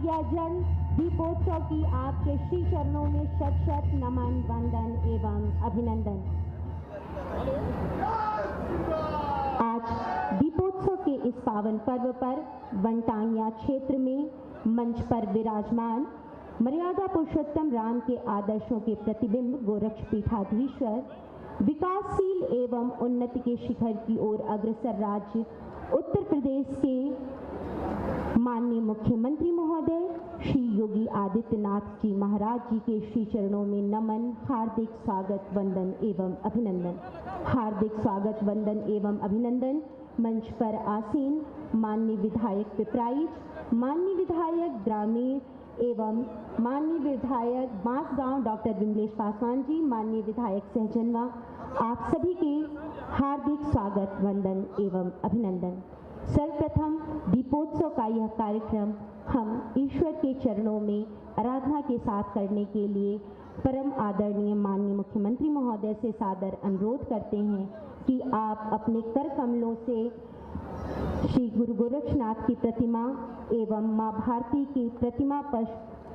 यह जन्म दीपोत्सव की आपके श्री चरणों में शत शत नमन, वंदन एवं अभिनंदन। आज दीपोत्सव के इस पावन पर्व पर वनटांगिया क्षेत्र में मंच पर विराजमान मर्यादा पुरुषोत्तम राम के आदर्शों के प्रतिबिंब गोरक्षपीठाधीश्वर, विकासशील एवं उन्नति के शिखर की ओर अग्रसर राज्य उत्तर प्रदेश के माननीय मुख्यमंत्री महोदय श्री योगी आदित्यनाथ जी महाराज जी के श्री चरणों में नमन, हार्दिक स्वागत, वंदन एवं अभिनंदन। हार्दिक स्वागत, वंदन एवं अभिनंदन। मंच पर आसीन माननीय विधायक पिपराइच, माननीय विधायक ग्रामीण एवं माननीय विधायक बांसगांव डॉक्टर विमलेश पासवान जी, माननीय विधायक सहजनवा, आप सभी के हार्दिक स्वागत, वंदन एवं अभिनंदन। सर्वप्रथम दीपोत्सव का यह कार्यक्रम हम ईश्वर के चरणों में आराधना के साथ करने के लिए परम आदरणीय माननीय मुख्यमंत्री महोदय से सादर अनुरोध करते हैं कि आप अपने कर कमलों से श्री गुरु गोरक्षनाथ की प्रतिमा एवं माँ भारती की प्रतिमा पर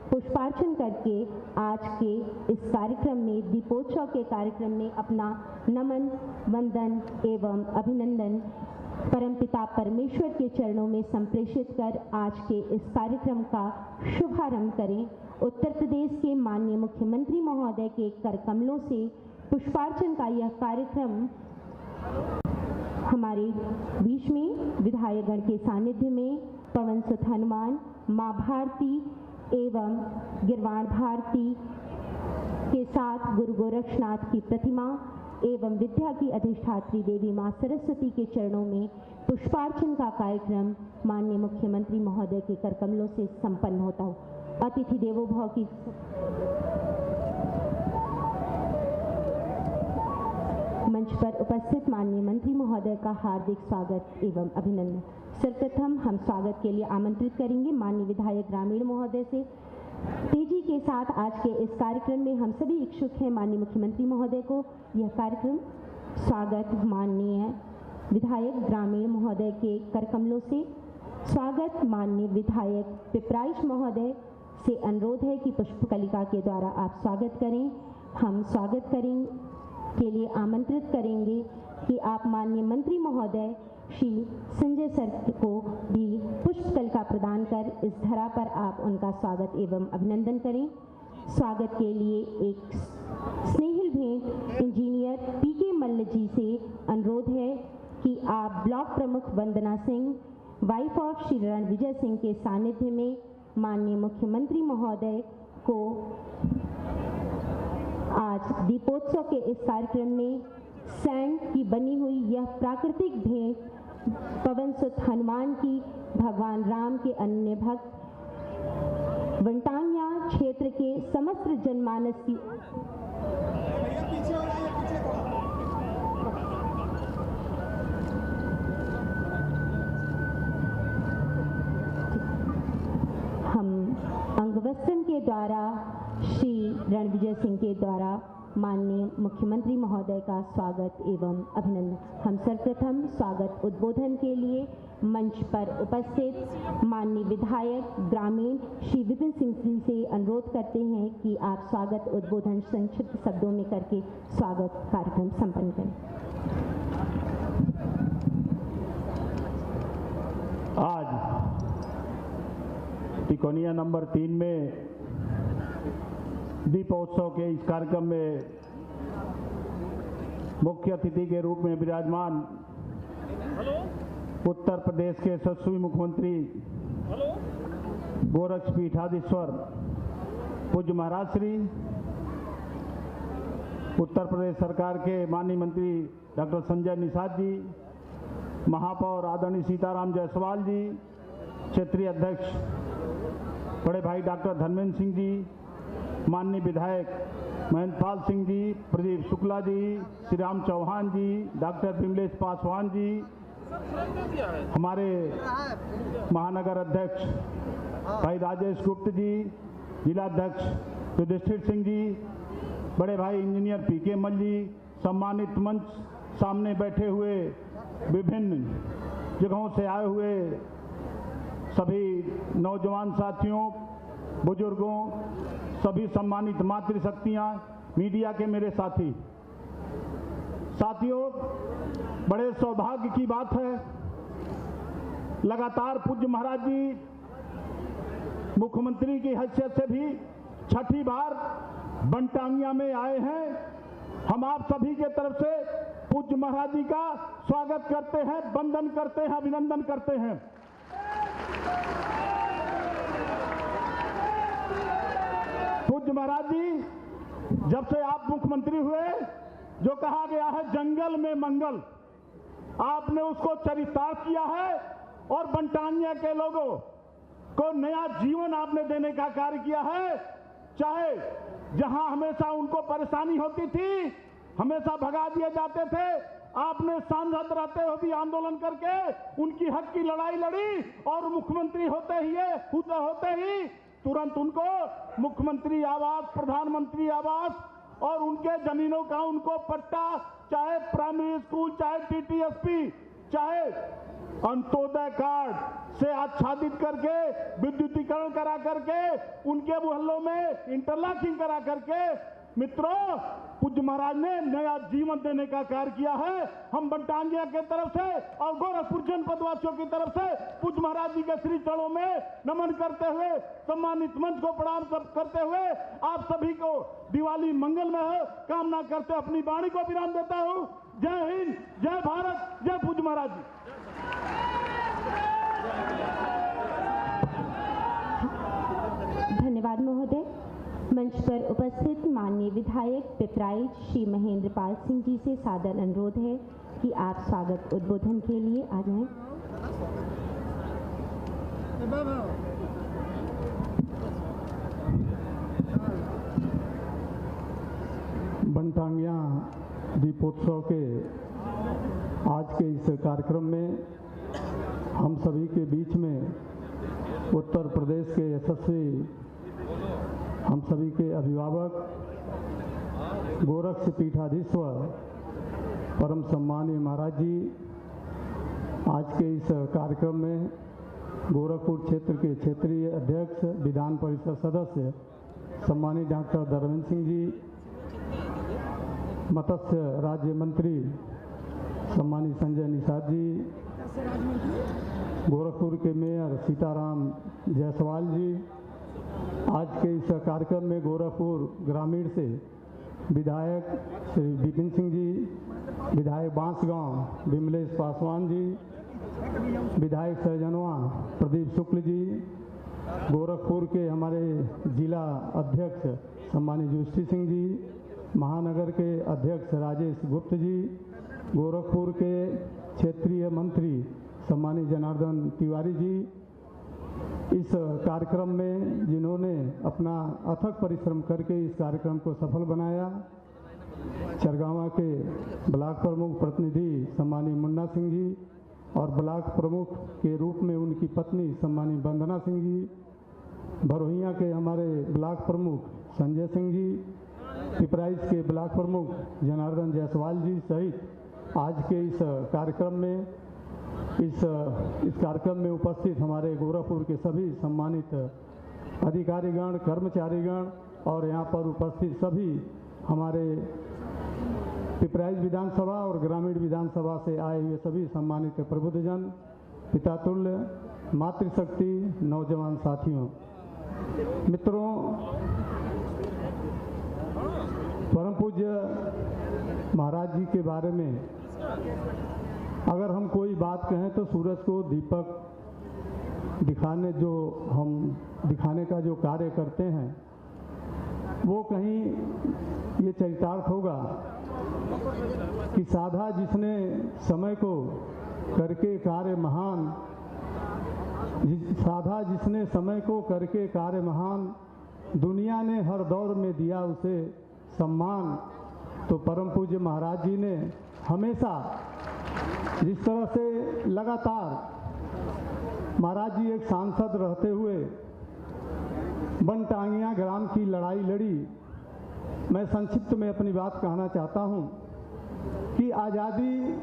पुष्पार्चन करके आज के इस कार्यक्रम में, दीपोत्सव के कार्यक्रम में अपना नमन, वंदन एवं अभिनंदन परमपिता परमेश्वर के चरणों में संप्रेषित कर आज के इस कार्यक्रम का शुभारंभ करें। उत्तर प्रदेश के माननीय मुख्यमंत्री महोदय के कर कमलों से पुष्पार्चन का यह कार्यक्रम हमारे बीच में विधायकगण के सानिध्य में पवन सुत हनुमान, माँ भारती एवं गिरवाण भारती के साथ गुरु गोरक्षनाथ की प्रतिमा एवं विद्या की अधिष्ठात्री देवी माँ सरस्वती के चरणों में पुष्पार्चन का कार्यक्रम माननीय मुख्यमंत्री महोदय के कर कमलों से संपन्न होता हो। अतिथि देवो भव की मंच पर उपस्थित माननीय मंत्री महोदय का हार्दिक स्वागत एवं अभिनंदन। सर्वप्रथम हम स्वागत के लिए आमंत्रित करेंगे माननीय विधायक ग्रामीण महोदय से। तेजी के साथ आज के इस कार्यक्रम में हम सभी इच्छुक हैं माननीय मुख्यमंत्री महोदय को यह कार्यक्रम स्वागत माननीय विधायक ग्रामीण महोदय के कर कमलों से। स्वागत माननीय विधायक पिपराइच महोदय से अनुरोध है कि पुष्पकलिका के द्वारा आप स्वागत करें। हम स्वागत करेंगे के लिए आमंत्रित करेंगे कि आप माननीय मंत्री महोदय श्री संजय सर को भी पुष्पकलिका प्रदान कर इस धरा पर आप उनका स्वागत एवं अभिनंदन करें। स्वागत के लिए एक स्नेहिल भेंट इंजीनियर पीके मल्ल जी से अनुरोध है कि आप ब्लॉक प्रमुख वंदना सिंह, वाइफ ऑफ श्री रणविजय सिंह के सानिध्य में माननीय मुख्यमंत्री महोदय को आज दीपोत्सव के इस कार्यक्रम में सैंड की बनी हुई यह प्राकृतिक भेंट पवन सुत हनुमान की भगवान राम के अन्य भक्त वनटांगिया क्षेत्र के समस्त जनमानस की हम अंगवस्त्रन के द्वारा श्री रणविजय सिंह के द्वारा माननीय मुख्यमंत्री महोदय का स्वागत एवं अभिनंदन। हम सर्वप्रथम स्वागत उद्बोधन के लिए मंच पर उपस्थित माननीय विधायक ग्रामीण श्री विपिन सिंह जी से अनुरोध करते हैं कि आप स्वागत उद्बोधन संक्षिप्त शब्दों में करके स्वागत कार्यक्रम संपन्न करें। आज तिकोनिया नंबर 3 में दीपोत्सव के इस कार्यक्रम में मुख्य अतिथि के रूप में विराजमान उत्तर प्रदेश के यशस्वी मुख्यमंत्री गोरक्षपीठाधीश्वर पूज्य महाराज श्री, उत्तर प्रदेश सरकार के माननीय मंत्री डॉक्टर संजय निषाद जी, महापौर आदरणीय सीताराम जायसवाल जी, क्षेत्रीय अध्यक्ष बड़े भाई डॉक्टर धर्मेंद्र सिंह जी, माननीय विधायक महेंद्रपाल सिंह जी, प्रदीप शुक्ला जी, श्री राम चौहान जी, डॉक्टर विमलेश पासवान जी, हमारे महानगर अध्यक्ष भाई राजेश गुप्त जी, जिलाध्यक्ष युधिष्ठिर सिंह जी, बड़े भाई इंजीनियर पीके मल जी, सम्मानित मंच सामने बैठे हुए विभिन्न जगहों से आए हुए सभी नौजवान साथियों, बुजुर्गों, सभी सम्मानित मातृशक्तियां, मीडिया के मेरे साथियों, बड़े सौभाग्य की बात है, लगातार पूज्य महाराज जी मुख्यमंत्री की हैसियत से भी छठी बार बनटांगिया में आए हैं। हम आप सभी के तरफ से पूज्य महाराज जी का स्वागत करते हैं, वंदन करते हैं, अभिनंदन करते हैं। पूज्य महाराज जी, जब से आप मुख्यमंत्री हुए, जो कहा गया है जंगल में मंगल, आपने उसको चरितार्थ किया है और बनटांगिया के लोगों को नया जीवन आपने देने का कार्य किया है। चाहे जहां हमेशा उनको परेशानी होती थी, हमेशा भगा दिए जाते थे, आपने सांसद रहते हुए भी आंदोलन करके उनकी हक की लड़ाई लड़ी और मुख्यमंत्री होते ही तुरंत उनको मुख्यमंत्री आवास, प्रधानमंत्री आवास और उनके जमीनों का उनको पट्टा, चाहे प्राइमरी स्कूल, चाहे टीटीएसपी, चाहे अंत्योदय कार्ड से आच्छादित करके, विद्युतीकरण करा करके, उनके मोहल्लों में इंटरलॉकिंग करा करके, मित्रों, पूज्य महाराज ने नया जीवन देने का कार्य किया है। हम बनटांगिया के तरफ से और गोरखपुर जनपद वासियों की तरफ से पूज्य महाराज जी के श्री चरणों में नमन करते हुए, सम्मानित मंच को प्रणाम करते हुए आप सभी को दिवाली मंगलमय हो कामना करते अपनी वाणी को विराम देता हूं। जय हिंद, जय भारत, जय पूज्य महाराज जी। धन्यवाद महोदय। मंच पर उपस्थित माननीय विधायक पिपराइच श्री महेंद्र पाल सिंह जी से सादर अनुरोध है कि आप स्वागत उद्बोधन के लिए आ जाएं। बनटांगिया दीपोत्सव के आज के इस कार्यक्रम में हम सभी के बीच में उत्तर प्रदेश के यशस्वी हम सभी के अभिभावक, गोरक्ष पीठाधीश्वर परम सम्मानीय महाराज जी, आज के इस कार्यक्रम में गोरखपुर क्षेत्र के क्षेत्रीय अध्यक्ष, विधान परिषद सदस्य सम्मानीय डॉक्टर धर्मेंद्र सिंह जी, मत्स्य राज्य मंत्री सम्मानीय संजय निषाद जी, गोरखपुर के मेयर सीताराम जायसवाल जी, आज के इस कार्यक्रम में गोरखपुर ग्रामीण से विधायक श्री विपिन सिंह जी, विधायक बांसगांव विमलेश पासवान जी, विधायक सहजनवा प्रदीप शुक्ल जी, गोरखपुर के हमारे जिला अध्यक्ष सम्मानीय जुष्टी सिंह जी, महानगर के अध्यक्ष राजेश गुप्त जी, गोरखपुर के क्षेत्रीय मंत्री सम्मानीय जनार्दन तिवारी जी, इस कार्यक्रम में जिन्होंने अपना अथक परिश्रम करके इस कार्यक्रम को सफल बनाया, चरगावा के ब्लॉक प्रमुख प्रतिनिधि सम्मानीय मुन्ना सिंह जी और ब्लॉक प्रमुख के रूप में उनकी पत्नी सम्मानीय वंदना सिंह जी, भरोहिया के हमारे ब्लॉक प्रमुख संजय सिंह जी, पिपराइच के ब्लॉक प्रमुख जनार्दन जायसवाल जी सहित आज के इस कार्यक्रम में उपस्थित हमारे गोरखपुर के सभी सम्मानित अधिकारीगण, कर्मचारीगण और यहाँ पर उपस्थित सभी हमारे पिपराइच विधानसभा और ग्रामीण विधानसभा से आए हुए सभी सम्मानित प्रबुद्धजन, पितातुल्य, मातृशक्ति, नौजवान साथियों, मित्रों, परम पूज्य महाराज जी के बारे में अगर हम कोई बात कहें तो सूरज को दीपक दिखाने का जो कार्य करते हैं, वो कहीं ये चरितार्थ होगा कि साधा जिसने समय को करके कार्य महान, साधा जिसने समय को करके कार्य महान, दुनिया ने हर दौर में दिया उसे सम्मान। तो परम पूज्य महाराज जी ने हमेशा जिस तरह से लगातार महाराज जी एक सांसद रहते हुए बनटांगिया ग्राम की लड़ाई लड़ी। मैं संक्षिप्त में अपनी बात कहना चाहता हूं कि आज़ादी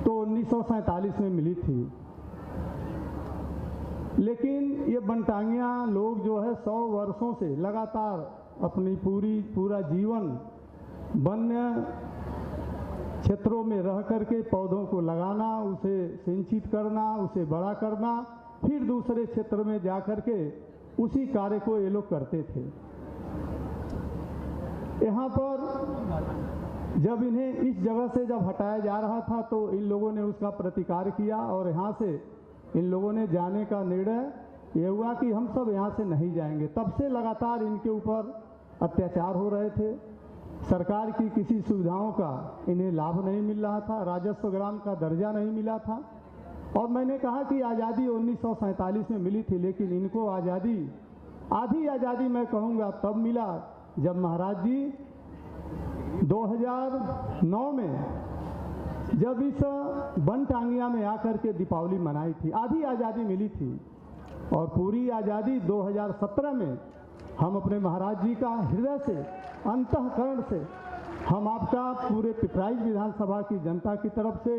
तो 1947 में मिली थी, लेकिन ये बनटांगिया लोग जो है 100 वर्षों से लगातार अपनी पूरा जीवन वन्य क्षेत्रों में रह करके पौधों को लगाना, उसे सिंचित करना, उसे बड़ा करना, फिर दूसरे क्षेत्र में जा करके उसी कार्य को ये लोग करते थे। यहाँ पर जब इन्हें इस जगह से जब हटाया जा रहा था तो इन लोगों ने उसका प्रतिकार किया और यहाँ से इन लोगों ने जाने का निर्णय ये हुआ कि हम सब यहाँ से नहीं जाएंगे। तब से लगातार इनके ऊपर अत्याचार हो रहे थे। सरकार की किसी सुविधाओं का इन्हें लाभ नहीं मिल रहा था, राजस्व ग्राम का दर्जा नहीं मिला था। और मैंने कहा कि आज़ादी 1947 में मिली थी, लेकिन इनको आज़ादी, आधी आज़ादी मैं कहूँगा तब मिला जब महाराज जी 2009 में जब इस बनटांगिया में आकर के दीपावली मनाई थी, आधी आज़ादी मिली थी। और पूरी आज़ादी 2017 में हम अपने महाराज जी का हृदय से, अंतःकरण से हम आपका पूरे पिपराइच विधानसभा की जनता की तरफ से,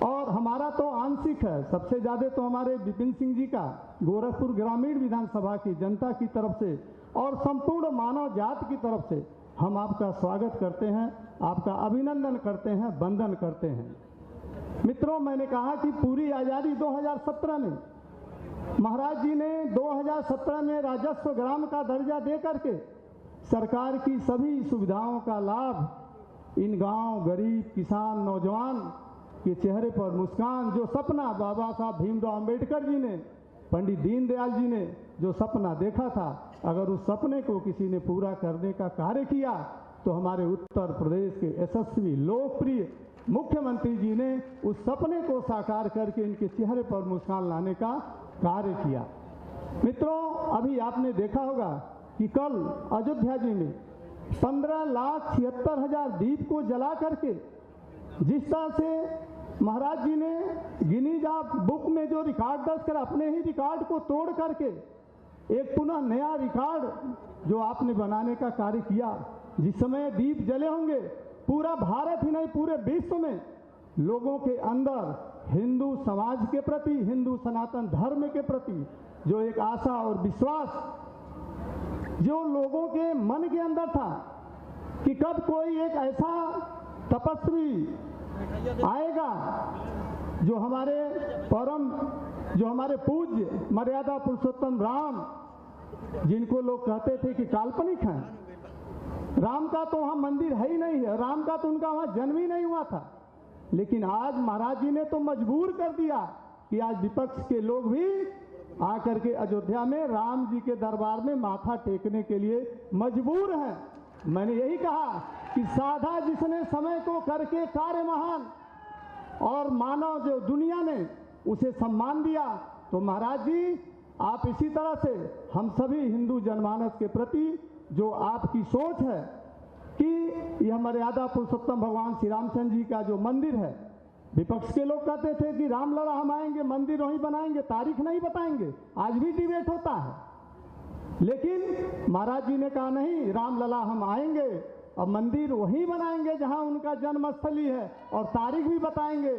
और हमारा तो आंशिक है, सबसे ज़्यादा तो हमारे विपिन सिंह जी का गोरखपुर ग्रामीण विधानसभा की जनता की तरफ से और संपूर्ण मानव जात की तरफ से हम आपका स्वागत करते हैं, आपका अभिनंदन करते हैं, वंदन करते हैं। मित्रों, मैंने कहा कि पूरी आज़ादी 2017 में महाराज जी ने 2017 में राजस्व ग्राम का दर्जा दे करके सरकार की सभी सुविधाओं का लाभ इन गांव, गरीब, किसान, नौजवान के चेहरे पर मुस्कान, जो सपना बाबा साहब भीमराव अंबेडकर जी ने, पंडित दीनदयाल जी ने जो सपना देखा था, अगर उस सपने को किसी ने पूरा करने का कार्य किया तो हमारे उत्तर प्रदेश के यशस्वी लोकप्रिय मुख्यमंत्री जी ने उस सपने को साकार करके इनके चेहरे पर मुस्कान लाने का कार्य किया। मित्रों, अभी आपने देखा होगा कि कल अयोध्या जी में 15,76,000 दीप को जला करके जिस तरह से महाराज जी ने गिनीज बुक में जो रिकॉर्ड दर्ज कर अपने ही रिकॉर्ड को तोड़ करके एक पुनः नया रिकॉर्ड जो आपने बनाने का कार्य किया, जिस समय दीप जले होंगे पूरा भारत ही नहीं पूरे विश्व में लोगों के अंदर हिंदू समाज के प्रति, हिंदू सनातन धर्म के प्रति जो एक आशा और विश्वास जो लोगों के मन के अंदर था कि कब कोई एक ऐसा तपस्वी आएगा जो हमारे परम, जो हमारे पूज्य मर्यादा पुरुषोत्तम राम, जिनको लोग कहते थे कि काल्पनिक हैं, राम का तो वहाँ मंदिर है ही नहीं है, राम का तो उनका वहाँ जन्म ही नहीं हुआ था। लेकिन आज महाराज जी ने तो मजबूर कर दिया कि आज विपक्ष के लोग भी आकर के अयोध्या में राम जी के दरबार में माथा टेकने के लिए मजबूर हैं। मैंने यही कहा कि साधा जिसने समय को करके कार्य महान, और मानव जो दुनिया ने उसे सम्मान दिया, तो महाराज जी आप इसी तरह से हम सभी हिंदू जनमानस के प्रति जो आपकी सोच है कि यह मर्यादा पुरुषोत्तम भगवान श्री रामचंद्र जी का जो मंदिर है, विपक्ष के लोग कहते थे कि रामलला हम आएंगे मंदिर वहीं बनाएंगे, तारीख नहीं बताएंगे, आज भी डिबेट होता है। लेकिन महाराज जी ने कहा नहीं, रामलला हम आएंगे और मंदिर वहीं बनाएंगे जहां उनका जन्मस्थली है, और तारीख भी बताएंगे।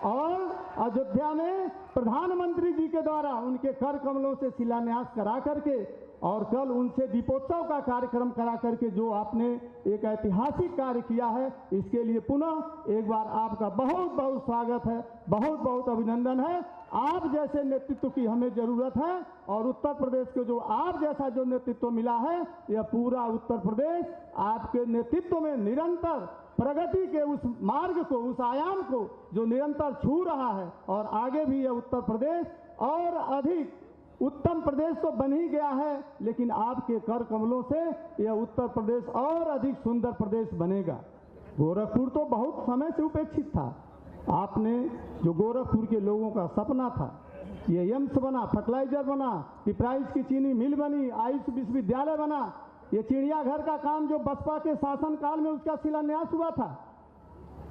और अयोध्या में प्रधानमंत्री जी के द्वारा उनके कर कमलों से शिलान्यास करा करके और कल उनसे दीपोत्सव का कार्यक्रम करा करके जो आपने एक ऐतिहासिक कार्य किया है, इसके लिए पुनः एक बार आपका बहुत बहुत स्वागत है, बहुत बहुत अभिनंदन है। आप जैसे नेतृत्व की हमें जरूरत है, और उत्तर प्रदेश को जो आप जैसा जो नेतृत्व मिला है, यह पूरा उत्तर प्रदेश आपके नेतृत्व में निरंतर प्रगति के उस मार्ग को, उस आयाम को जो निरंतर छू रहा है, और आगे भी यह उत्तर प्रदेश और अधिक उत्तम प्रदेश तो बन ही गया है, लेकिन आपके कर कमलों से यह उत्तर प्रदेश और अधिक सुंदर प्रदेश बनेगा। गोरखपुर तो बहुत समय से उपेक्षित था। आपने जो गोरखपुर के लोगों का सपना था, ये एम्स बना, फर्टिलाइजर बना, पिपराइच की चीनी मिल बनी, आयुष विश्वविद्यालय बना, ये चिड़ियाघर का काम जो बसपा के शासनकाल में उसका शिलान्यास हुआ था,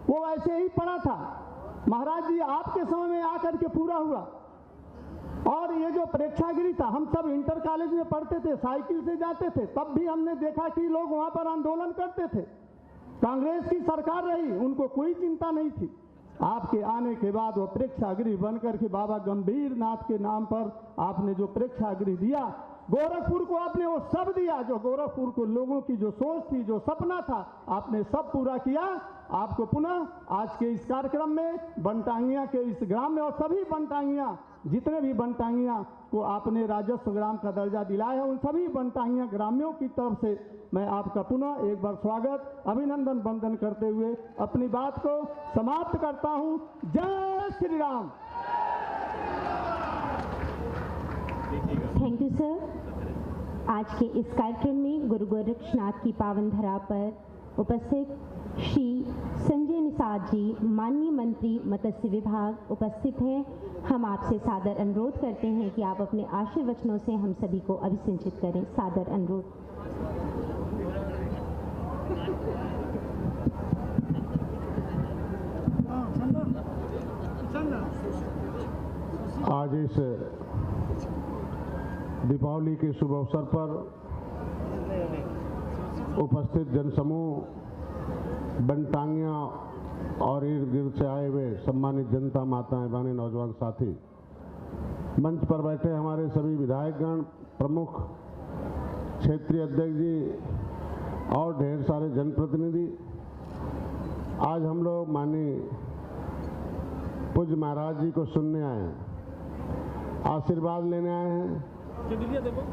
वो ऐसे ही पड़ा था। महाराज जी आपके समय में आकर के पूरा हुआ। और ये जो प्रेक्षागृह था, हम सब इंटर कॉलेज में पढ़ते थे, साइकिल से जाते थे, तब भी हमने देखा कि लोग वहां पर आंदोलन करते थे। कांग्रेस की सरकार रही, उनको कोई चिंता नहीं थी। आपके आने के बाद वो प्रेक्षागृह बनकर के बाबा गंभीर नाथ के नाम पर आपने जो प्रेक्षागृह दिया, गोरखपुर को आपने वो सब दिया जो गोरखपुर को लोगों की जो सोच थी, जो सपना था, आपने सब पूरा किया। आपको पुनः आज के इस कार्यक्रम में बनटांगिया के इस ग्राम में और सभी बनटांगिया, जितने भी बनटांगिया को आपने राजस्व ग्राम का दर्जा दिलाया है, उन सभी बनटांगिया ग्रामियों की तरफ से मैं आपका पुनः एक बार स्वागत, अभिनंदन, वंदन करते हुए अपनी बात को समाप्त करता हूं। जय Shri Ram. Thank you sir. आज के इस कार्यक्रम में गुरु गोरक्षनाथ की पावन धरा पर उपस्थित श्री संजय निषाद जी, माननीय मंत्री मत्स्य विभाग उपस्थित हैं। हम आपसे सादर अनुरोध करते हैं कि आप अपने आशीर्वचनों से हम सभी को अभिसिंचित करें। सादर अनुरोध। आज इस दीपावली के शुभ अवसर पर उपस्थित जनसमूह, बनटांगिया और इर्द गिर्द से आए हुए सम्मानित जनता, माताएं, बहनें, नौजवान साथी, मंच पर बैठे हमारे सभी विधायकगण, प्रमुख, क्षेत्रीय अध्यक्ष जी और ढेर सारे जनप्रतिनिधि, आज हम लोग माननीय पूज्य महाराज जी को सुनने आए हैं, आशीर्वाद लेने आए हैं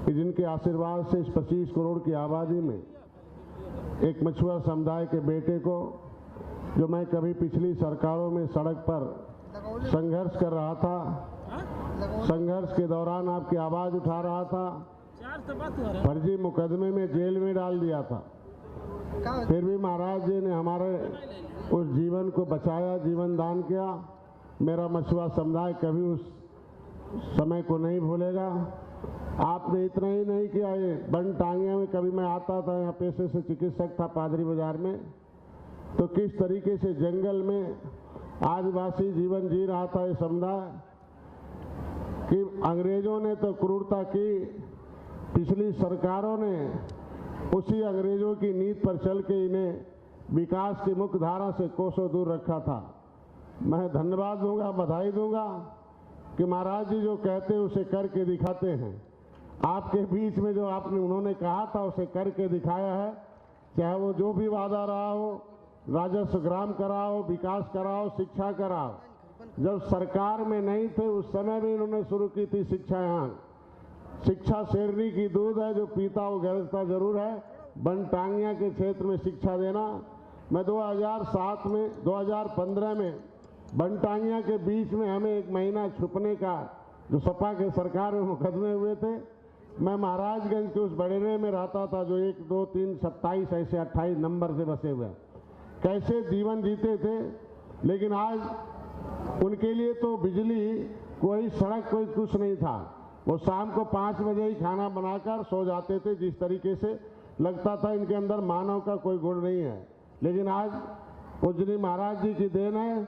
कि जिनके आशीर्वाद से इस 25 करोड़ की आबादी में एक मछुआ समुदाय के बेटे को, जो मैं कभी पिछली सरकारों में सड़क पर संघर्ष कर रहा था, संघर्ष के दौरान आपकी आवाज उठा रहा था, फर्जी मुकदमे में जेल में डाल दिया था, फिर भी महाराज जी ने हमारे उस जीवन को बचाया, जीवन दान किया। मेरा मछुआ समुदाय कभी उस समय को नहीं भूलेगा। आपने इतना ही नहीं किया, ये बनटांगिया में कभी मैं आता था, यहाँ पेशे से चिकित्सक था पादरी बाजार में, तो किस तरीके से जंगल में आदिवासी जीवन जी रहा था ये समुदाय, कि अंग्रेजों ने तो क्रूरता की, पिछली सरकारों ने उसी अंग्रेजों की नीति पर चल के इन्हें विकास की मुख्य धारा से कोसों दूर रखा था। मैं धन्यवाद दूंगा, बधाई दूंगा कि महाराज जी जो कहते हैं उसे करके दिखाते हैं। आपके बीच में जो आपने उन्होंने कहा था उसे करके दिखाया है, चाहे वो जो भी वादा रहा हो, राजस्व ग्राम कराओ, विकास कराओ, शिक्षा कराओ। जब सरकार में नहीं थे उस समय भी इन्होंने शुरू की थी शिक्षा। यहाँ शिक्षा शेरनी की दूध है, जो पीता वो गरजता जरूर है। बनटांगिया के क्षेत्र में शिक्षा देना, मैं 2007 में 2015 में बनटांगिया के बीच में हमें एक महीना छुपने का, जो सपा के सरकार में मुकदमे हुए थे, मैं महाराजगंज के उस बड़ेरे में रहता था, जो 1, 2, 3, 27 ऐसे 28 नंबर से बसे हुए, कैसे जीवन जीते थे। लेकिन आज उनके लिए तो बिजली, कोई सड़क, कोई कुछ नहीं था। वो शाम को 5 बजे ही खाना बनाकर सो जाते थे। जिस तरीके से लगता था इनके अंदर मानव का कोई गुण नहीं है। लेकिन आज पूजनीय महाराज जी की देन है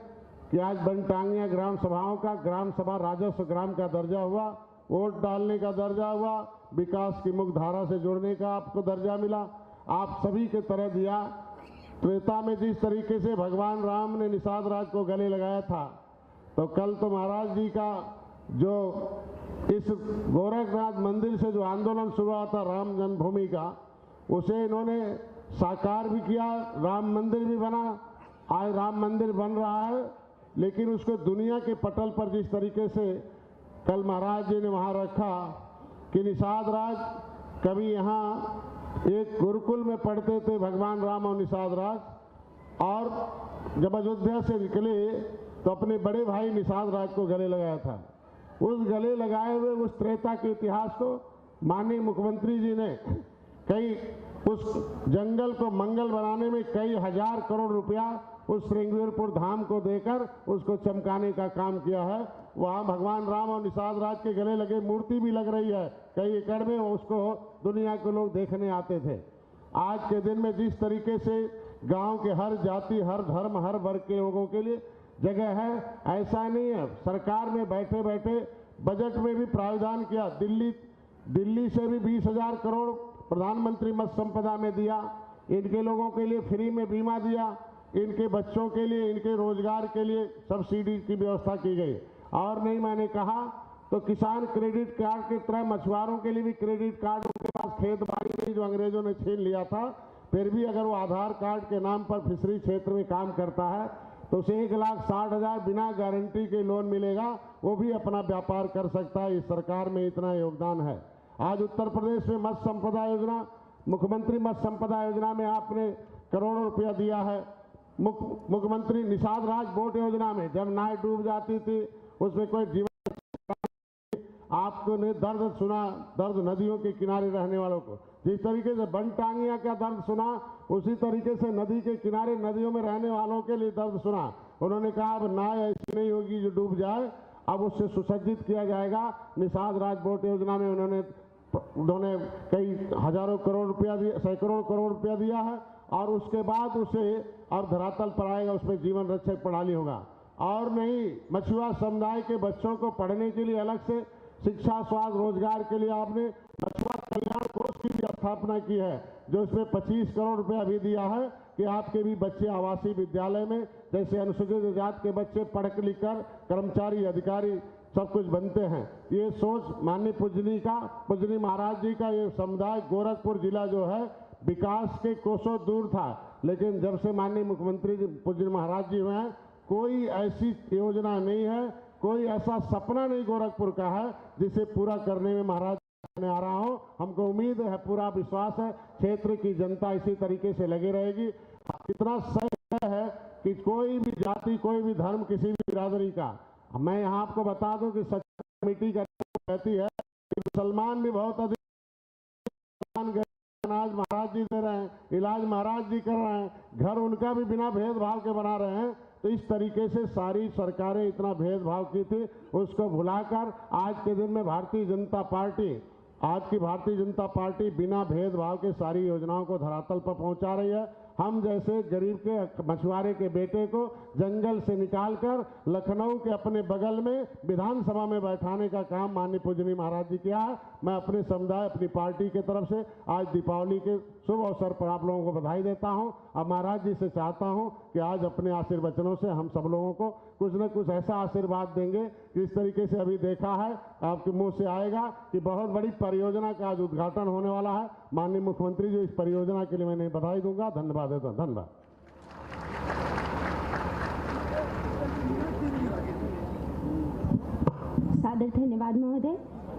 कि आज बनटांगिया ग्राम सभाओं का, ग्राम सभा राजस्व ग्राम का दर्जा हुआ, वोट डालने का दर्जा हुआ, विकास की मुख्य धारा से जुड़ने का आपको दर्जा मिला। आप सभी के तरह दिया। त्रेता में जिस तरीके से भगवान राम ने निषाद राज को गले लगाया था, तो कल तो महाराज जी का जो इस गोरखनाथ मंदिर से जो आंदोलन शुरू हुआ था राम जन्मभूमि का, उसे इन्होंने साकार भी किया, राम मंदिर भी बना। आज राम मंदिर बन रहा है, लेकिन उसको दुनिया के पटल पर जिस तरीके से कल महाराज जी ने वहाँ रखा कि निषाद राज कभी यहाँ एक गुरुकुल में पढ़ते थे भगवान राम और निषाद राज, और जब अयोध्या से निकले तो अपने बड़े भाई निषाद राज को गले लगाया था। उस गले लगाए हुए उस त्रेता के इतिहास को माननीय मुख्यमंत्री जी ने कई उस जंगल को मंगल बनाने में कई हजार करोड़ रुपया उस श्रृंगवीरपुर धाम को देकर उसको चमकाने का काम किया है। वहाँ भगवान राम और निषाद राज के गले लगे मूर्ति भी लग रही है कई एकड़ में, उसको दुनिया के लोग देखने आते थे। आज के दिन में जिस तरीके से गांव के हर जाति, हर धर्म, हर वर्ग के लोगों के लिए जगह है, ऐसा नहीं है। सरकार में बैठे बैठे बजट में भी प्रावधान किया। दिल्ली से भी 20,000 करोड़ प्रधानमंत्री मत्स्य संपदा में दिया। इनके लोगों के लिए फ्री में बीमा दिया। इनके बच्चों के लिए, इनके रोजगार के लिए सब्सिडी की व्यवस्था की गई। और नहीं मैंने कहा तो किसान क्रेडिट कार्ड की तरह मछुआरों के लिए भी क्रेडिट कार्ड, उनके पास खेत बाड़ी नहीं जो अंग्रेजों ने छीन लिया था, फिर भी अगर वो आधार कार्ड के नाम पर फिशरी क्षेत्र में काम करता है तो उसे 1,60,000 बिना गारंटी के लोन मिलेगा, वो भी अपना व्यापार कर सकता है। इस सरकार में इतना योगदान है। आज उत्तर प्रदेश में मत्स्य संपदा योजना, मुख्यमंत्री मत्स्य संपदा योजना में आपने करोड़ों रुपया दिया है। मुख्यमंत्री निषाद राज बोट योजना में जब नाव डूब जाती थी उसमें कोई जीवन, आपने दर्द सुना, दर्द नदियों के किनारे रहने वालों को। जिस तरीके से बनटांगिया का दर्द सुना, उसी तरीके से नदी के किनारे नदियों में रहने वालों के लिए दर्द सुना। उन्होंने कहा अब नाव ऐसी नहीं होगी जो डूब जाए, अब उससे सुसज्जित किया जाएगा। निषाद राज बोट योजना में उन्होंने कई हजारों करोड़ रुपया दिया, सैकड़ों करोड़ रुपया दिया है। और उसके बाद उसे अब धरातल पर आएगा, उसमें जीवन रक्षक प्रणाली होगा। और नहीं, मछुआ समुदाय के बच्चों को पढ़ने के लिए अलग से शिक्षा, स्वास्थ्य, रोजगार के लिए आपने मछुआ कल्याण कोष की भी स्थापना की है, जो इसमें 25 करोड़ रुपया भी दिया है कि आपके भी बच्चे आवासीय विद्यालय में, जैसे अनुसूचित जाति के बच्चे पढ़ लिख कर कर्मचारी, अधिकारी सब कुछ बनते हैं। ये सोच माननीय पूजनी महाराज जी का ये समुदाय गोरखपुर जिला जो है विकास के कोसों दूर था, लेकिन जब से माननीय मुख्यमंत्री पूजनी महाराज जी हुए हैं, कोई ऐसी योजना नहीं है, कोई ऐसा सपना नहीं गोरखपुर का है जिसे पूरा करने में महाराज मैं आ रहा हूं। हमको उम्मीद है, पूरा विश्वास है, क्षेत्र की जनता इसी तरीके से लगी रहेगी। इतना सही है कि कोई भी जाति, कोई भी धर्म, किसी भी बिरादरी का, मैं यहाँ आपको बता दूं कि सच्ची कमेटी कहती है कि मुसलमान भी बहुत अधिक अनाज महाराज जी दे रहे हैं, इलाज महाराज जी कर रहे हैं, घर उनका भी बिना भेदभाव के बना रहे हैं। तो इस तरीके से सारी सरकारें इतना भेदभाव की थी, उसको भुलाकर आज के दिन में भारतीय जनता पार्टी बिना भेदभाव के सारी योजनाओं को धरातल पर पहुंचा रही है। हम जैसे गरीब के मछुआरे के बेटे को जंगल से निकालकर लखनऊ के अपने बगल में विधानसभा में बैठाने का काम माननीय पूजनी महाराज जी किया है। मैं अपने समुदाय, अपनी पार्टी की तरफ से आज दीपावली के शुभ अवसर पर आप लोगों को बधाई देता हूं। और महाराज जी से चाहता हूं कि आज अपने आशीर्वचनों से हम सब लोगों को कुछ न कुछ ऐसा आशीर्वाद देंगे कि इस तरीके से अभी देखा है आपके मुंह से आएगा कि बहुत बड़ी परियोजना का आज उद्घाटन होने वाला है। माननीय मुख्यमंत्री जी, इस परियोजना के लिए मैंने बधाई दूंगा। धन्यवाद देता हूं। धन्यवाद। सादर धन्यवाद महोदय।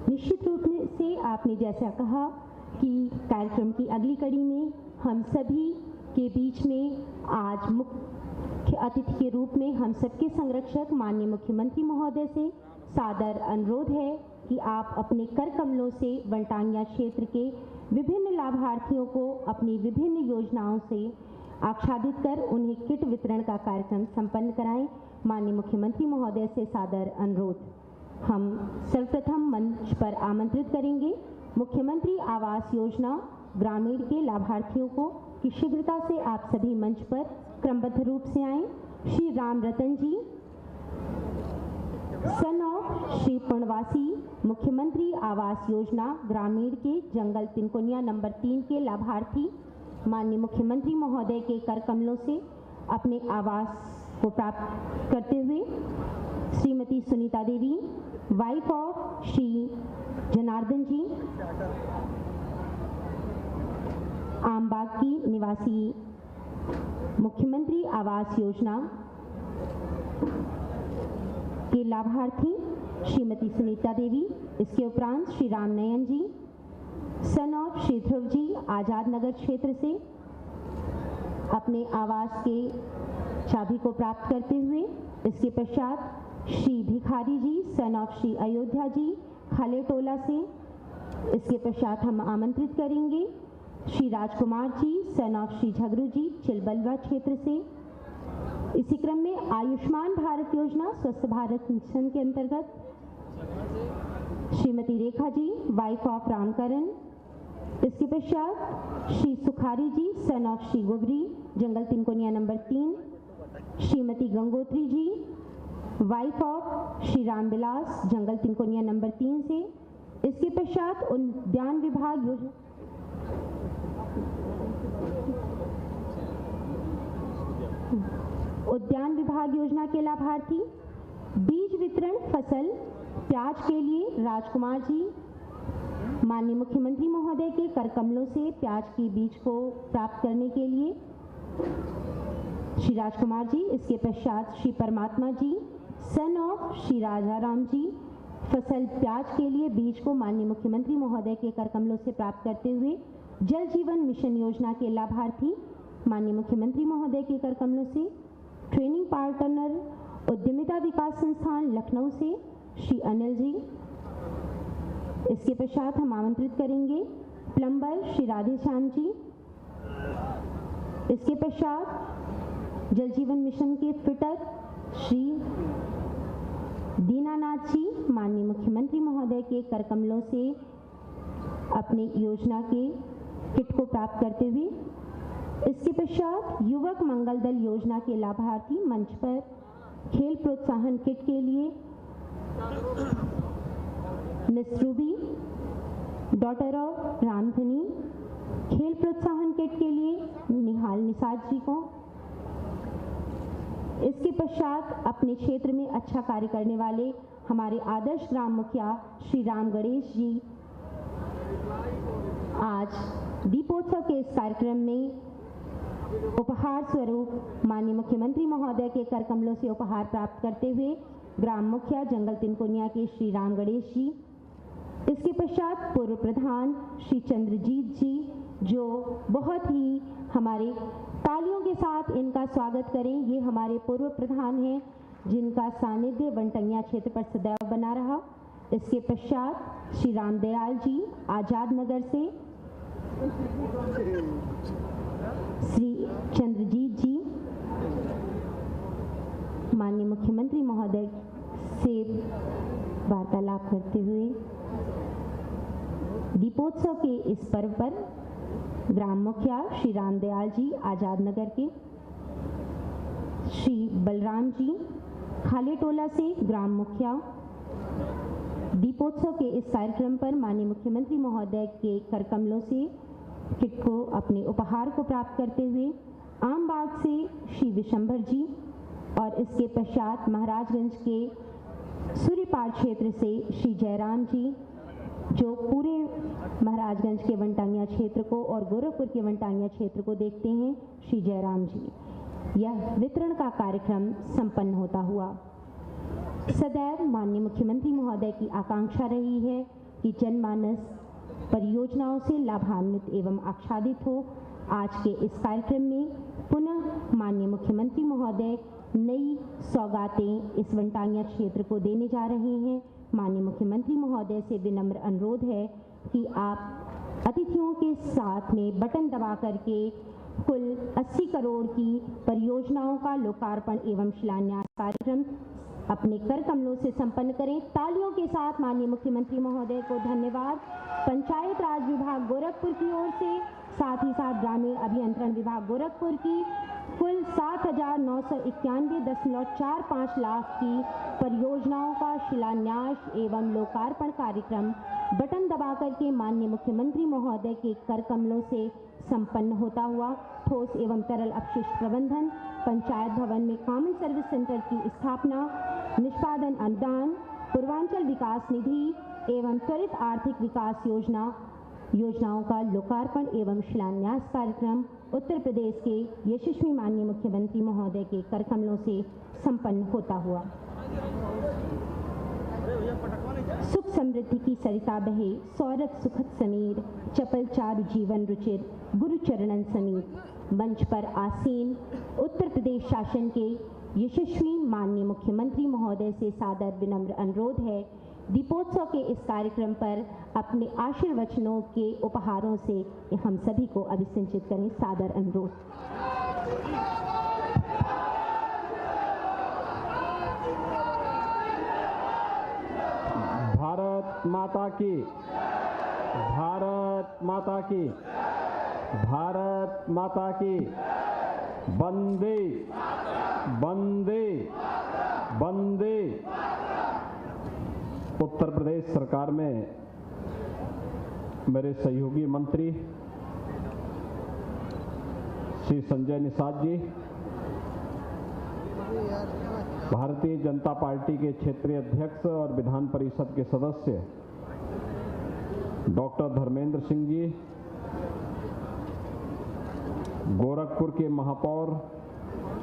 निश्चित रूप से आपने जैसा कहा कि कार्यक्रम की अगली कड़ी में हम सभी के बीच में आज मुख्य अतिथि के रूप में हम सबके संरक्षक माननीय मुख्यमंत्री महोदय से सादर अनुरोध है कि आप अपने कर कमलों से वनटांगिया क्षेत्र के विभिन्न लाभार्थियों को अपनी विभिन्न योजनाओं से आच्छादित कर उन्हें किट वितरण का कार्यक्रम संपन्न कराएं। माननीय मुख्यमंत्री महोदय से सादर अनुरोध। हम सर्वप्रथम मंच पर आमंत्रित करेंगे मुख्यमंत्री आवास योजना ग्रामीण के लाभार्थियों को कि शीघ्रता से आप सभी मंच पर क्रमबद्ध रूप से आएं। श्री राम रतन जी, सन ऑफ श्री पूर्णवासी, मुख्यमंत्री आवास योजना ग्रामीण के जंगल तिनकोनिया नंबर 3 के लाभार्थी माननीय मुख्यमंत्री महोदय के कर कमलों से अपने आवास को प्राप्त करते हुए श्रीमती सुनीता देवी, वाइफ ऑफ श्री जनार्दन जी, आमबाग की निवासी, मुख्यमंत्री आवास योजना के लाभार्थी श्रीमती सुनीता देवी, इसके उपरांत श्री राम नयन जी, सन ऑफ श्री ध्रुव जी, आजाद नगर क्षेत्र से अपने आवास के चाबी को प्राप्त करते हुए, इसके पश्चात श्री भिखारी जी, सन ऑफ श्री अयोध्या जी, खाले टोला से, इसके पश्चात हम आमंत्रित करेंगे श्री राजकुमार जी, सन ऑफ श्री झगरू जी, चिलबलवा क्षेत्र से। इसी क्रम में आयुष्मान भारत योजना स्वस्थ भारत मिशन के अंतर्गत श्रीमती रेखा जी, वाइफ ऑफ रामकरण, इसके पश्चात Shri Sukhari ji, son of Shri Gubri, Jangal Tinkonia number 3, Shrimati Gangotri ji, wife of Shri Ramvilas, Jangal Tinkonia number 3 से। इसके पश्चात उद्यान विभाग योजना उद्यान विभाग योजना के लाभार्थी, बीज वितरण फसल प्याज के लिए राजकुमार जी, माननीय मुख्यमंत्री महोदय के कर कमलों से प्याज की बीज को प्राप्त करने के लिए श्री राजकुमार जी। इसके पश्चात श्री परमात्मा जी, सन ऑफ श्री राजाराम जी, फसल प्याज के लिए बीज को माननीय मुख्यमंत्री महोदय के कर कमलों से प्राप्त करते हुए जल जीवन मिशन योजना के लाभार्थी, माननीय मुख्यमंत्री महोदय के कर कमलों से ट्रेनिंग पार्टनर उद्यमिता विकास संस्थान लखनऊ से श्री अनिल जी। इसके पश्चात हम आमंत्रित करेंगे प्लम्बर श्री राधेश्याम जी। इसके पश्चात जल जीवन मिशन के फिटर श्री दीनानाथ जी, माननीय मुख्यमंत्री महोदय के कर कमलों से अपनी योजना के किट को प्राप्त करते हुए। इसके पश्चात युवक मंगल दल योजना के लाभार्थी मंच पर खेल प्रोत्साहन किट के लिए miss Ruby, daughter of Ramdhani, खेल प्रोत्साहन किट के लिए निहाल निषाद जी को। इसके पश्चात अपने क्षेत्र में अच्छा कार्य करने वाले हमारे आदर्श ग्राम मुखिया श्री राम गणेश जी आज दीपोत्सव के इस कार्यक्रम में उपहार स्वरूप माननीय मुख्यमंत्री महोदय के कर कमलों से उपहार प्राप्त करते हुए ग्राम मुखिया जंगल तिनकोनिया के श्री राम गणेश जी। इसके पश्चात पूर्व प्रधान श्री चंद्रजीत जी, जो बहुत ही हमारे तालियों के साथ इनका स्वागत करें। ये हमारे पूर्व प्रधान हैं जिनका सानिध्य वनटंगिया क्षेत्र पर सदैव बना रहा। इसके पश्चात श्री रामदयाल जी आजाद नगर से, श्री चंद्रजीत जी माननीय मुख्यमंत्री महोदय से वार्तालाप करते हुए दीपोत्सव के इस पर्व पर ग्राम मुखिया श्री रामदयाल जी आजाद नगर के, श्री बलराम जी खाले टोला से ग्राम मुखिया, दीपोत्सव के इस कार्यक्रम पर माननीय मुख्यमंत्री महोदय के कर कमलों से किट को अपने उपहार को प्राप्त करते हुए आम बाग से श्री विशंभर जी और इसके पश्चात महाराजगंज के सूर्यपाड़ क्षेत्र से श्री जयराम जी, जो पूरे महाराजगंज के वनटांगिया क्षेत्र को और गोरखपुर के वनटांगिया क्षेत्र को देखते हैं, श्री जयराम जी। यह वितरण का कार्यक्रम संपन्न होता हुआ। सदैव माननीय मुख्यमंत्री महोदय की आकांक्षा रही है कि जनमानस परियोजनाओं से लाभान्वित एवं आच्छादित हो। आज के इस कार्यक्रम में पुनः माननीय मुख्यमंत्री महोदय नई सौगातें इस वनटांगिया क्षेत्र को देने जा रहे हैं। माननीय मुख्यमंत्री महोदय से विनम्र अनुरोध है कि आप अतिथियों के साथ में बटन दबा करके कुल 80 करोड़ की परियोजनाओं का लोकार्पण एवं शिलान्यास कार्यक्रम अपने कर कमलों से संपन्न करें। तालियों के साथ माननीय मुख्यमंत्री महोदय को धन्यवाद। पंचायत राज विभाग गोरखपुर की ओर से, साथ ही साथ ग्रामीण अभियंत्रण विभाग गोरखपुर की कुल 7,991.45 लाख की परियोजनाओं का शिलान्यास एवं लोकार्पण कार्यक्रम बटन दबाकर के माननीय मुख्यमंत्री महोदय के कर कमलों से संपन्न होता हुआ। ठोस एवं तरल अपशिष्ट प्रबंधन, पंचायत भवन में कॉमन सर्विस सेंटर की स्थापना, निष्पादन अनुदान, पूर्वांचल विकास निधि एवं त्वरित आर्थिक विकास योजनाओं का लोकार्पण एवं शिलान्यास कार्यक्रम उत्तर प्रदेश के यशस्वी माननीय मुख्यमंत्री महोदय के कर कमलों से संपन्न होता हुआ। सुख समृद्धि की सरिता बहे, सौरभ सुखद समीर, चपल चारु जीवन रुचिर, गुरु चरणन समीर। मंच पर आसीन उत्तर प्रदेश शासन के यशस्वी माननीय मुख्यमंत्री महोदय से सादर विनम्र अनुरोध है, दीपोत्सव के इस कार्यक्रम पर अपने आशीर्वचनों के उपहारों से हम सभी को अभिसिंचित करें। सादर अनुरोध। भारत माता की, भारत माता की, भारत माता की, वंदे वंदे वंदे। उत्तर प्रदेश सरकार में मेरे सहयोगी मंत्री श्री संजय निषाद जी, भारतीय जनता पार्टी के क्षेत्रीय अध्यक्ष और विधान परिषद के सदस्य डॉक्टर धर्मेंद्र सिंह जी, गोरखपुर के महापौर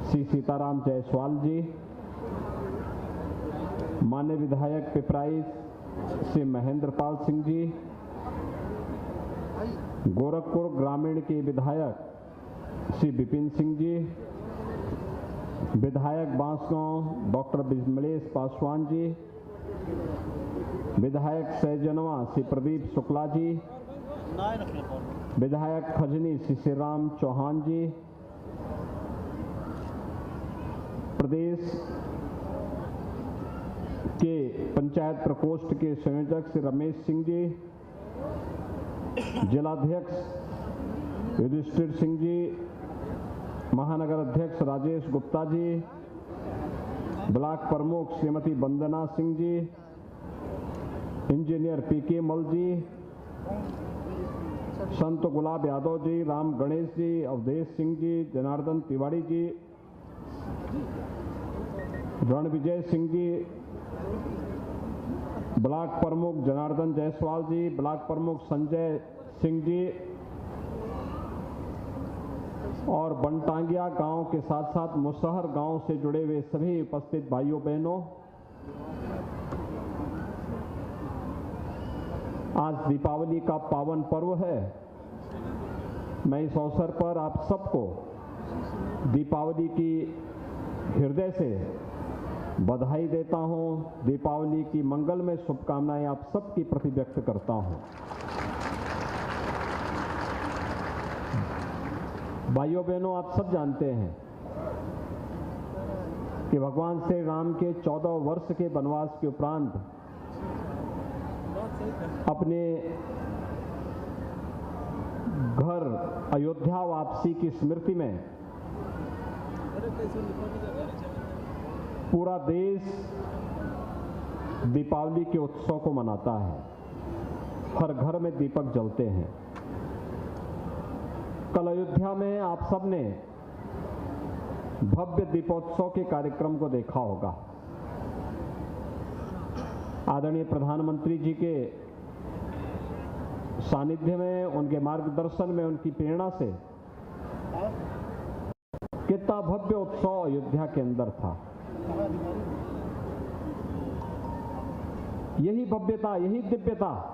श्री सीताराम जायसवाल जी, मान्य विधायक पिपराइच श्री महेंद्र पाल सिंह जी, गोरखपुर ग्रामीण के विधायक श्री विपिन सिंह जी, विधायक बांसगांव डॉक्टर विमलेश पासवान जी, विधायक सैजनवा श्री प्रदीप शुक्ला जी, विधायक खजनी श्री श्रीराम चौहान जी, प्रदेश के पंचायत प्रकोष्ठ के संयोजक श्री रमेश सिंह जी, जिलाध्यक्ष युधिष्ठिर सिंह जी, महानगर अध्यक्ष राजेश गुप्ता जी, ब्लॉक प्रमुख श्रीमती वंदना सिंह जी, इंजीनियर पीके मल जी, संत गुलाब यादव जी, राम गणेश जी, अवधेश सिंह जी, जनार्दन तिवारी जी, रणविजय सिंह जी, ब्लॉक प्रमुख जनार्दन जायसवाल जी, ब्लॉक प्रमुख संजय सिंह जी और बनटांगिया गांव के साथ साथ मुसहर गांव से जुड़े हुए सभी उपस्थित भाइयों बहनों, आज दीपावली का पावन पर्व है। मैं इस अवसर पर आप सबको दीपावली की हृदय से बधाई देता हूं, दीपावली की मंगलमय शुभकामनाएं आप सबकी प्रति व्यक्त करता हूं। भाइयों बहनों, आप सब जानते हैं कि भगवान श्री राम के 14 वर्ष के वनवास के उपरांत अपने घर अयोध्या वापसी की स्मृति में पूरा देश दीपावली के उत्सव को मनाता है। हर घर में दीपक जलते हैं। कल अयोध्या में आप सबने भव्य दीपोत्सव के कार्यक्रम को देखा होगा। आदरणीय प्रधानमंत्री जी के सानिध्य में, उनके मार्गदर्शन में, उनकी प्रेरणा से कितना भव्य उत्सव अयोध्या के अंदर था। यही भव्यता, यही दिव्यता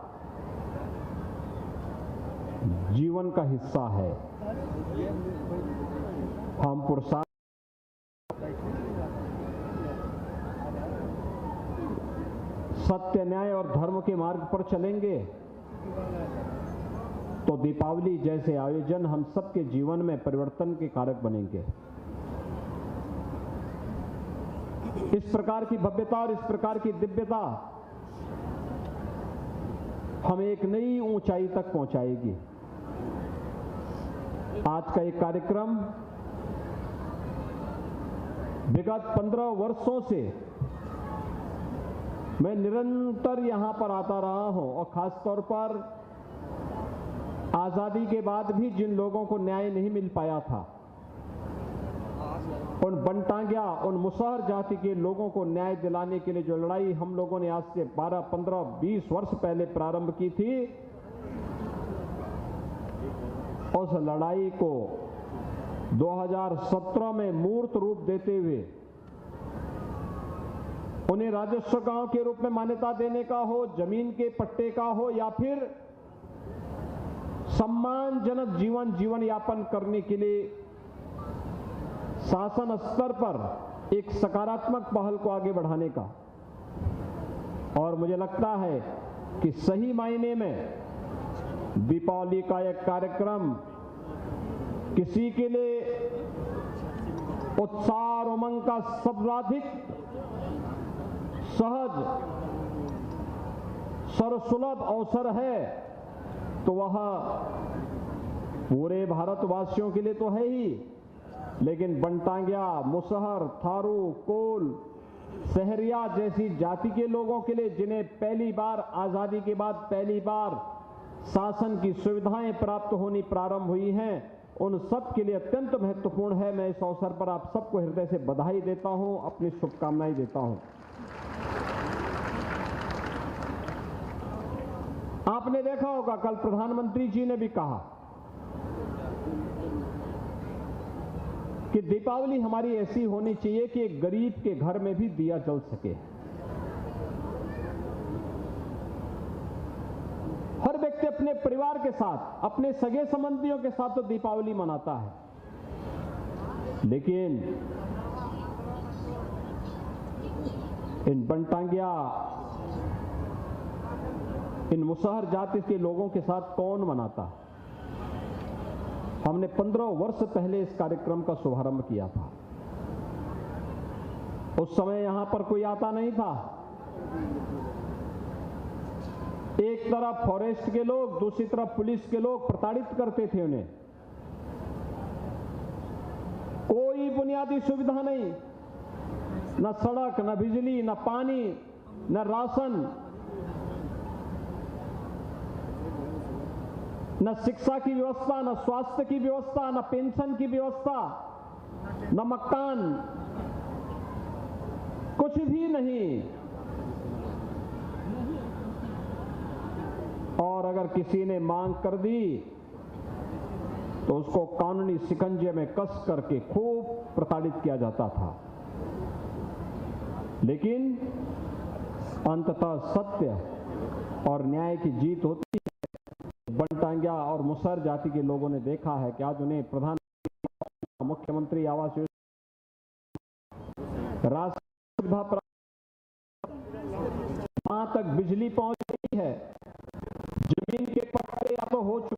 जीवन का हिस्सा है। हम पुरुषार्थ सत्य, न्याय और धर्म के मार्ग पर चलेंगे तो दीपावली जैसे आयोजन हम सबके जीवन में परिवर्तन के कारक बनेंगे। इस प्रकार की भव्यता और इस प्रकार की दिव्यता हमें एक नई ऊंचाई तक पहुंचाएगी। आज का एक कार्यक्रम विगत 15 वर्षों से मैं निरंतर यहां पर आता रहा हूं और खासतौर पर आजादी के बाद भी जिन लोगों को न्याय नहीं मिल पाया था, उन बनटांगिया, उन मुसहर जाति के लोगों को न्याय दिलाने के लिए जो लड़ाई हम लोगों ने आज से 12, 15, 20 वर्ष पहले प्रारंभ की थी, उस लड़ाई को 2017 में मूर्त रूप देते हुए उन्हें राजस्व गांव के रूप में मान्यता देने का हो, जमीन के पट्टे का हो या फिर सम्मानजनक जीवन यापन करने के लिए शासन स्तर पर एक सकारात्मक पहल को आगे बढ़ाने का। और मुझे लगता है कि सही मायने में दीपावली का एक कार्यक्रम किसी के लिए उत्साह और उमंग का सर्वाधिक सहज सर्वसुलभ अवसर है तो वह पूरे भारतवासियों के लिए तो है ही, लेकिन बनटांगिया, मुसहर, थारू, कोल, सहरिया जैसी जाति के लोगों के लिए, जिन्हें पहली बार आजादी के बाद पहली बार शासन की सुविधाएं प्राप्त होनी प्रारंभ हुई हैं, उन सब के लिए अत्यंत महत्वपूर्ण है। मैं इस अवसर पर आप सबको हृदय से बधाई देता हूं, अपनी शुभकामनाएं देता हूं। आपने देखा होगा कल प्रधानमंत्री जी ने भी कहा कि दीपावली हमारी ऐसी होनी चाहिए कि एक गरीब के घर में भी दिया जल सके। हर व्यक्ति अपने परिवार के साथ, अपने सगे संबंधियों के साथ तो दीपावली मनाता है, लेकिन इन बनटांगिया, इन मुसहर जाति के लोगों के साथ कौन मनाता? हमने 15 वर्ष पहले इस कार्यक्रम का शुभारंभ किया था। उस समय यहां पर कोई आता नहीं था। एक तरफ फॉरेस्ट के लोग, दूसरी तरफ पुलिस के लोग प्रताड़ित करते थे उन्हें। कोई बुनियादी सुविधा नहीं, न सड़क, न बिजली, न पानी, न राशन, न शिक्षा की व्यवस्था, न स्वास्थ्य की व्यवस्था, न पेंशन की व्यवस्था, न मकान, कुछ भी नहीं। और अगर किसी ने मांग कर दी तो उसको कानूनी शिकंजे में कस करके खूब प्रताड़ित किया जाता था। लेकिन अंततः सत्य और न्याय की जीत होती है। बनटांगिया और मुसहर जाति के लोगों ने देखा है कि आज उन्हें प्रधानमंत्री, मुख्यमंत्री आवास योजना, राष्ट्रीय सुविधा प्राप्त, वहां तक बिजली पहुंच गई है, जमीन के पट्टे अब हो चुके